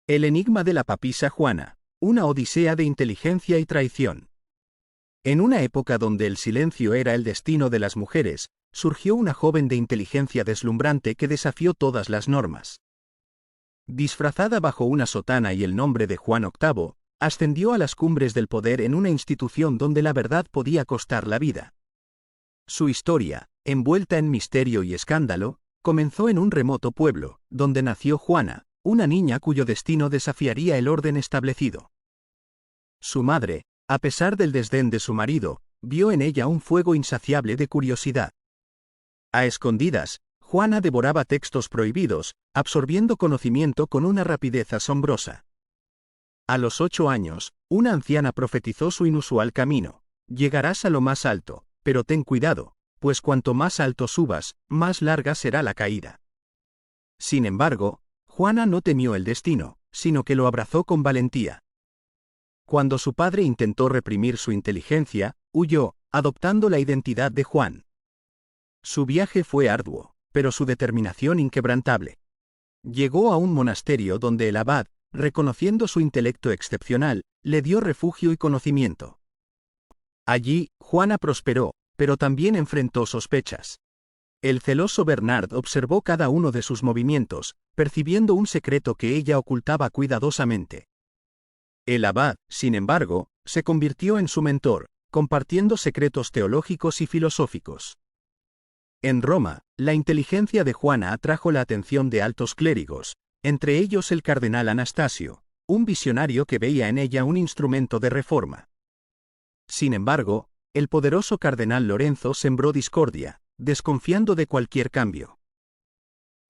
El enigma de la papisa Juana, una odisea de inteligencia y traición. En una época donde el silencio era el destino de las mujeres, surgió una joven de inteligencia deslumbrante que desafió todas las normas. Disfrazada bajo una sotana y el nombre de Juan VIII, ascendió a las cumbres del poder en una institución donde la verdad podía costar la vida. Su historia, envuelta en misterio y escándalo, comenzó en un remoto pueblo, donde nació Juana, una niña cuyo destino desafiaría el orden establecido. Su madre, a pesar del desdén de su marido, vio en ella un fuego insaciable de curiosidad. A escondidas, Juana devoraba textos prohibidos, absorbiendo conocimiento con una rapidez asombrosa. A los 8 años, una anciana profetizó su inusual camino: llegarás a lo más alto, pero ten cuidado, pues cuanto más alto subas, más larga será la caída. Sin embargo, Juana no temió el destino, sino que lo abrazó con valentía. Cuando su padre intentó reprimir su inteligencia, huyó, adoptando la identidad de Juan. Su viaje fue arduo, pero su determinación inquebrantable. Llegó a un monasterio donde el abad, reconociendo su intelecto excepcional, le dio refugio y conocimiento. Allí, Juana prosperó, pero también enfrentó sospechas. El celoso Bernard observó cada uno de sus movimientos, percibiendo un secreto que ella ocultaba cuidadosamente. El abad, sin embargo, se convirtió en su mentor, compartiendo secretos teológicos y filosóficos. En Roma, la inteligencia de Juana atrajo la atención de altos clérigos, entre ellos el cardenal Anastasio, un visionario que veía en ella un instrumento de reforma. Sin embargo, el poderoso cardenal Lorenzo sembró discordia, desconfiando de cualquier cambio.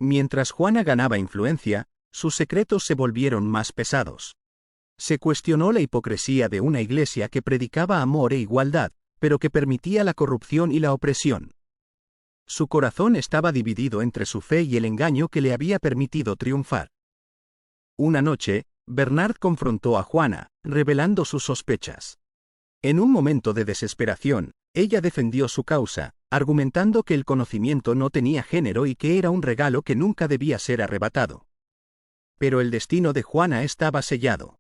Mientras Juana ganaba influencia, sus secretos se volvieron más pesados. Se cuestionó la hipocresía de una iglesia que predicaba amor e igualdad, pero que permitía la corrupción y la opresión. Su corazón estaba dividido entre su fe y el engaño que le había permitido triunfar. Una noche, Bernard confrontó a Juana, revelando sus sospechas. En un momento de desesperación, ella defendió su causa, argumentando que el conocimiento no tenía género y que era un regalo que nunca debía ser arrebatado. Pero el destino de Juana estaba sellado.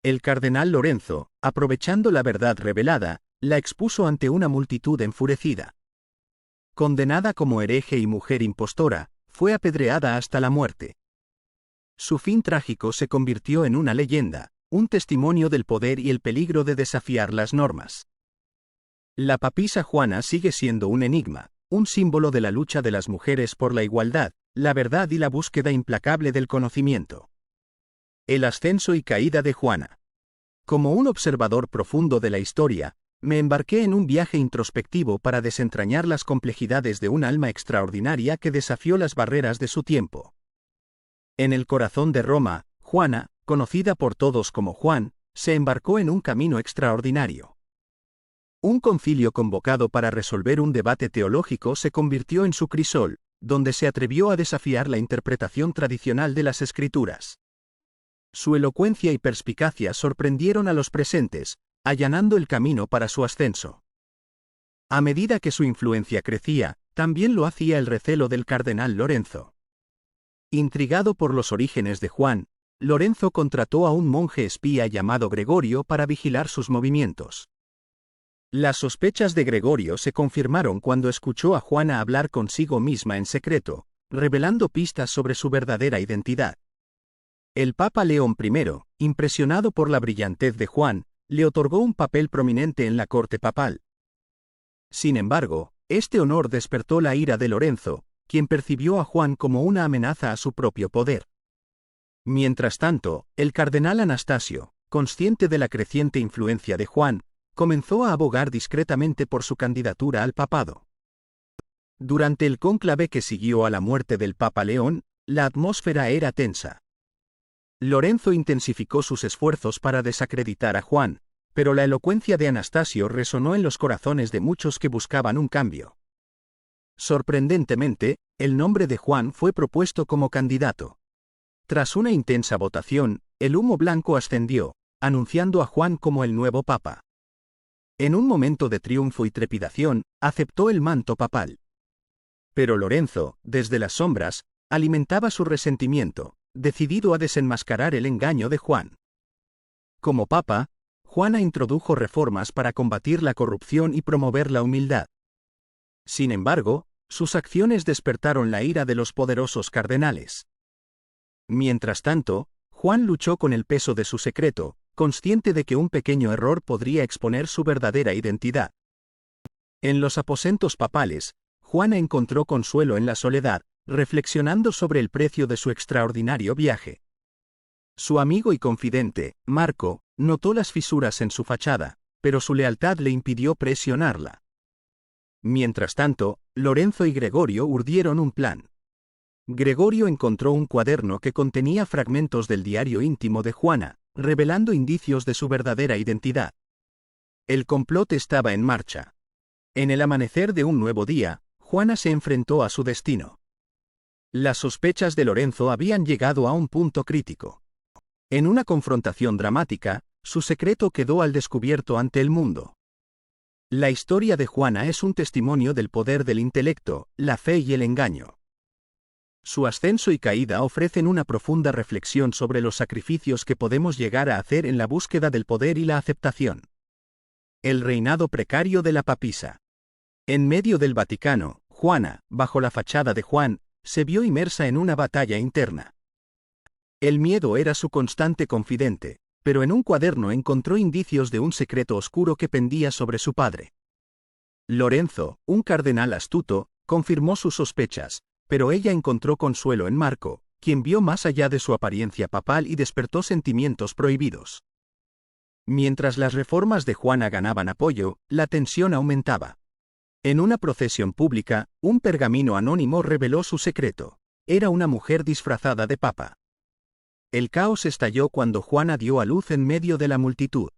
El cardenal Lorenzo, aprovechando la verdad revelada, la expuso ante una multitud enfurecida. Condenada como hereje y mujer impostora, fue apedreada hasta la muerte. Su fin trágico se convirtió en una leyenda, un testimonio del poder y el peligro de desafiar las normas. La papisa Juana sigue siendo un enigma, un símbolo de la lucha de las mujeres por la igualdad, la verdad y la búsqueda implacable del conocimiento. El ascenso y caída de Juana. Como un observador profundo de la historia, me embarqué en un viaje introspectivo para desentrañar las complejidades de un alma extraordinaria que desafió las barreras de su tiempo. En el corazón de Roma, Juana, conocida por todos como Juan, se embarcó en un camino extraordinario. Un concilio convocado para resolver un debate teológico se convirtió en su crisol, donde se atrevió a desafiar la interpretación tradicional de las Escrituras. Su elocuencia y perspicacia sorprendieron a los presentes, allanando el camino para su ascenso. A medida que su influencia crecía, también lo hacía el recelo del cardenal Lorenzo. Intrigado por los orígenes de Juan, Lorenzo contrató a un monje espía llamado Gregorio para vigilar sus movimientos. Las sospechas de Gregorio se confirmaron cuando escuchó a Juana hablar consigo misma en secreto, revelando pistas sobre su verdadera identidad. El Papa León I, impresionado por la brillantez de Juan, le otorgó un papel prominente en la corte papal. Sin embargo, este honor despertó la ira de Lorenzo, quien percibió a Juan como una amenaza a su propio poder. Mientras tanto, el cardenal Anastasio, consciente de la creciente influencia de Juan, comenzó a abogar discretamente por su candidatura al papado. Durante el cónclave que siguió a la muerte del Papa León, la atmósfera era tensa. Lorenzo intensificó sus esfuerzos para desacreditar a Juan, pero la elocuencia de Anastasio resonó en los corazones de muchos que buscaban un cambio. Sorprendentemente, el nombre de Juan fue propuesto como candidato. Tras una intensa votación, el humo blanco ascendió, anunciando a Juan como el nuevo papa. En un momento de triunfo y trepidación, aceptó el manto papal. Pero Lorenzo, desde las sombras, alimentaba su resentimiento, decidido a desenmascarar el engaño de Juan. Como papa, Juana introdujo reformas para combatir la corrupción y promover la humildad. Sin embargo, sus acciones despertaron la ira de los poderosos cardenales. Mientras tanto, Juan luchó con el peso de su secreto, consciente de que un pequeño error podría exponer su verdadera identidad. En los aposentos papales, Juana encontró consuelo en la soledad, reflexionando sobre el precio de su extraordinario viaje. Su amigo y confidente, Marco, notó las fisuras en su fachada, pero su lealtad le impidió presionarla. Mientras tanto, Lorenzo y Gregorio urdieron un plan. Gregorio encontró un cuaderno que contenía fragmentos del diario íntimo de Juana, revelando indicios de su verdadera identidad. El complot estaba en marcha. En el amanecer de un nuevo día, Juana se enfrentó a su destino. Las sospechas de Lorenzo habían llegado a un punto crítico. En una confrontación dramática, su secreto quedó al descubierto ante el mundo. La historia de Juana es un testimonio del poder del intelecto, la fe y el engaño. Su ascenso y caída ofrecen una profunda reflexión sobre los sacrificios que podemos llegar a hacer en la búsqueda del poder y la aceptación. El reinado precario de la papisa. En medio del Vaticano, Juana, bajo la fachada de Juan, se vio inmersa en una batalla interna. El miedo era su constante confidente, pero en un cuaderno encontró indicios de un secreto oscuro que pendía sobre su padre. Lorenzo, un cardenal astuto, confirmó sus sospechas, pero ella encontró consuelo en Marco, quien vio más allá de su apariencia papal y despertó sentimientos prohibidos. Mientras las reformas de Juana ganaban apoyo, la tensión aumentaba. En una procesión pública, un pergamino anónimo reveló su secreto. Era una mujer disfrazada de papa. El caos estalló cuando Juana dio a luz en medio de la multitud.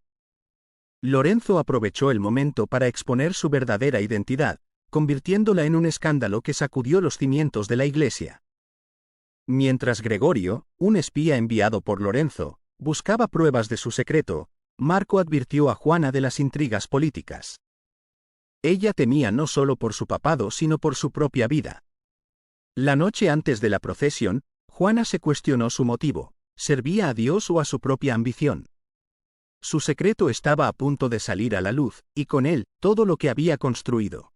Lorenzo aprovechó el momento para exponer su verdadera identidad, convirtiéndola en un escándalo que sacudió los cimientos de la Iglesia. Mientras Gregorio, un espía enviado por Lorenzo, buscaba pruebas de su secreto, Marco advirtió a Juana de las intrigas políticas. Ella temía no solo por su papado sino por su propia vida. La noche antes de la procesión, Juana se cuestionó su motivo: ¿servía a Dios o a su propia ambición? Su secreto estaba a punto de salir a la luz, y con él, todo lo que había construido.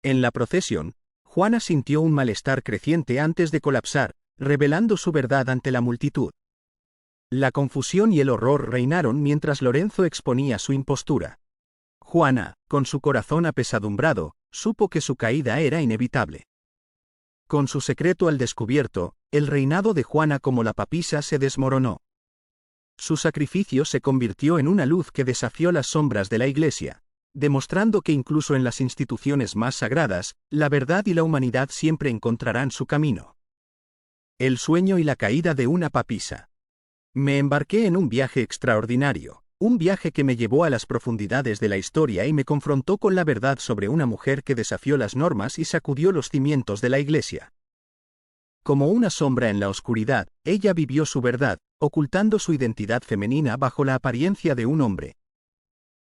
En la procesión, Juana sintió un malestar creciente antes de colapsar, revelando su verdad ante la multitud. La confusión y el horror reinaron mientras Lorenzo exponía su impostura. Juana, con su corazón apesadumbrado, supo que su caída era inevitable. Con su secreto al descubierto, el reinado de Juana como la papisa se desmoronó. Su sacrificio se convirtió en una luz que desafió las sombras de la Iglesia, demostrando que incluso en las instituciones más sagradas, la verdad y la humanidad siempre encontrarán su camino. El sueño y la caída de una papisa. Me embarqué en un viaje extraordinario. Un viaje que me llevó a las profundidades de la historia y me confrontó con la verdad sobre una mujer que desafió las normas y sacudió los cimientos de la Iglesia. Como una sombra en la oscuridad, ella vivió su verdad, ocultando su identidad femenina bajo la apariencia de un hombre.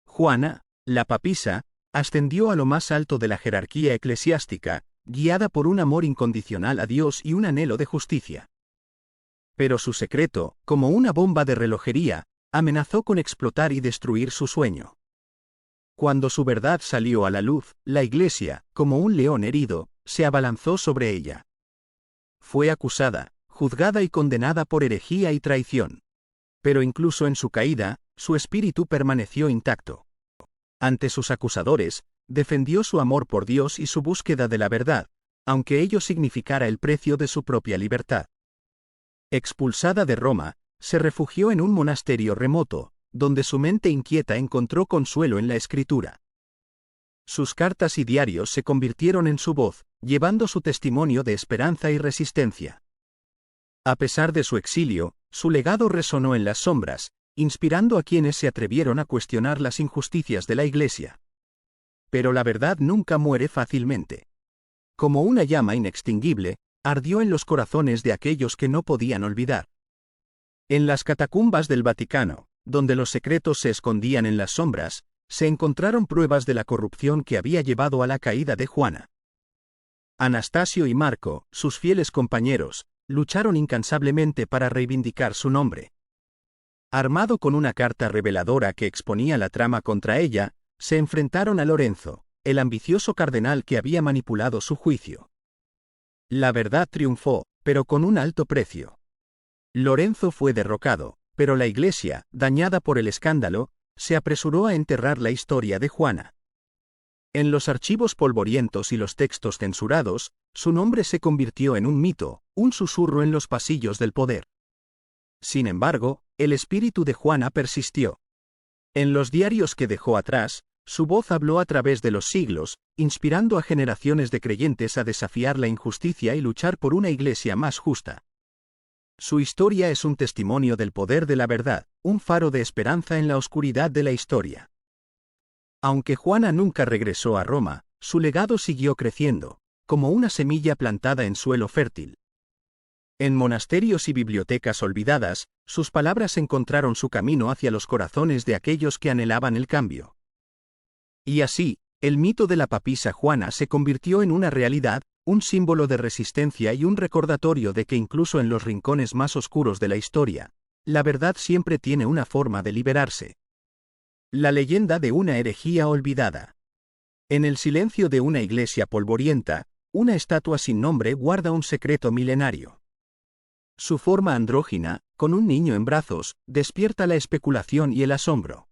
Juana, la papisa, ascendió a lo más alto de la jerarquía eclesiástica, guiada por un amor incondicional a Dios y un anhelo de justicia. Pero su secreto, como una bomba de relojería, amenazó con explotar y destruir su sueño. Cuando su verdad salió a la luz, la Iglesia, como un león herido, se abalanzó sobre ella. Fue acusada, juzgada y condenada por herejía y traición. Pero incluso en su caída, su espíritu permaneció intacto. Ante sus acusadores, defendió su amor por Dios y su búsqueda de la verdad, aunque ello significara el precio de su propia libertad. Expulsada de Roma, se refugió en un monasterio remoto, donde su mente inquieta encontró consuelo en la escritura. Sus cartas y diarios se convirtieron en su voz, llevando su testimonio de esperanza y resistencia. A pesar de su exilio, su legado resonó en las sombras, inspirando a quienes se atrevieron a cuestionar las injusticias de la Iglesia. Pero la verdad nunca muere fácilmente. Como una llama inextinguible, ardió en los corazones de aquellos que no podían olvidar. En las catacumbas del Vaticano, donde los secretos se escondían en las sombras, se encontraron pruebas de la corrupción que había llevado a la caída de Juana. Anastasio y Marco, sus fieles compañeros, lucharon incansablemente para reivindicar su nombre. Armado con una carta reveladora que exponía la trama contra ella, se enfrentaron a Lorenzo, el ambicioso cardenal que había manipulado su juicio. La verdad triunfó, pero con un alto precio. Lorenzo fue derrocado, pero la Iglesia, dañada por el escándalo, se apresuró a enterrar la historia de Juana. En los archivos polvorientos y los textos censurados, su nombre se convirtió en un mito, un susurro en los pasillos del poder. Sin embargo, el espíritu de Juana persistió. En los diarios que dejó atrás, su voz habló a través de los siglos, inspirando a generaciones de creyentes a desafiar la injusticia y luchar por una iglesia más justa. Su historia es un testimonio del poder de la verdad, un faro de esperanza en la oscuridad de la historia. Aunque Juana nunca regresó a Roma, su legado siguió creciendo, como una semilla plantada en suelo fértil. En monasterios y bibliotecas olvidadas, sus palabras encontraron su camino hacia los corazones de aquellos que anhelaban el cambio. Y así, el mito de la papisa Juana se convirtió en una realidad, un símbolo de resistencia y un recordatorio de que incluso en los rincones más oscuros de la historia, la verdad siempre tiene una forma de liberarse. La leyenda de una herejía olvidada. En el silencio de una iglesia polvorienta, una estatua sin nombre guarda un secreto milenario. Su forma andrógina, con un niño en brazos, despierta la especulación y el asombro.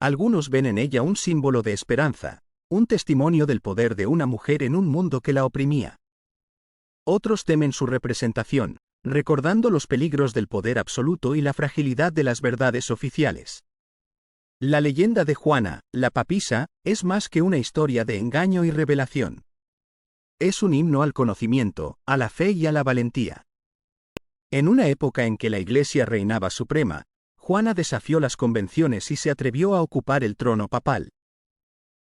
Algunos ven en ella un símbolo de esperanza, un testimonio del poder de una mujer en un mundo que la oprimía. Otros temen su representación, recordando los peligros del poder absoluto y la fragilidad de las verdades oficiales. La leyenda de Juana, la papisa, es más que una historia de engaño y revelación. Es un himno al conocimiento, a la fe y a la valentía. En una época en que la Iglesia reinaba suprema, Juana desafió las convenciones y se atrevió a ocupar el trono papal.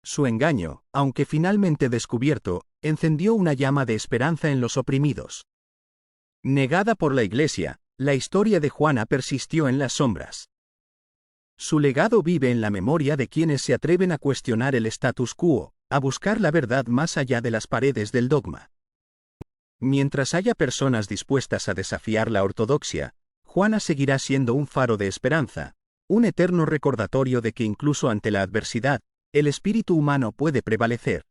Su engaño, aunque finalmente descubierto, encendió una llama de esperanza en los oprimidos. Negada por la Iglesia, la historia de Juana persistió en las sombras. Su legado vive en la memoria de quienes se atreven a cuestionar el status quo, a buscar la verdad más allá de las paredes del dogma. Mientras haya personas dispuestas a desafiar la ortodoxia, Juana seguirá siendo un faro de esperanza, un eterno recordatorio de que incluso ante la adversidad, el espíritu humano puede prevalecer.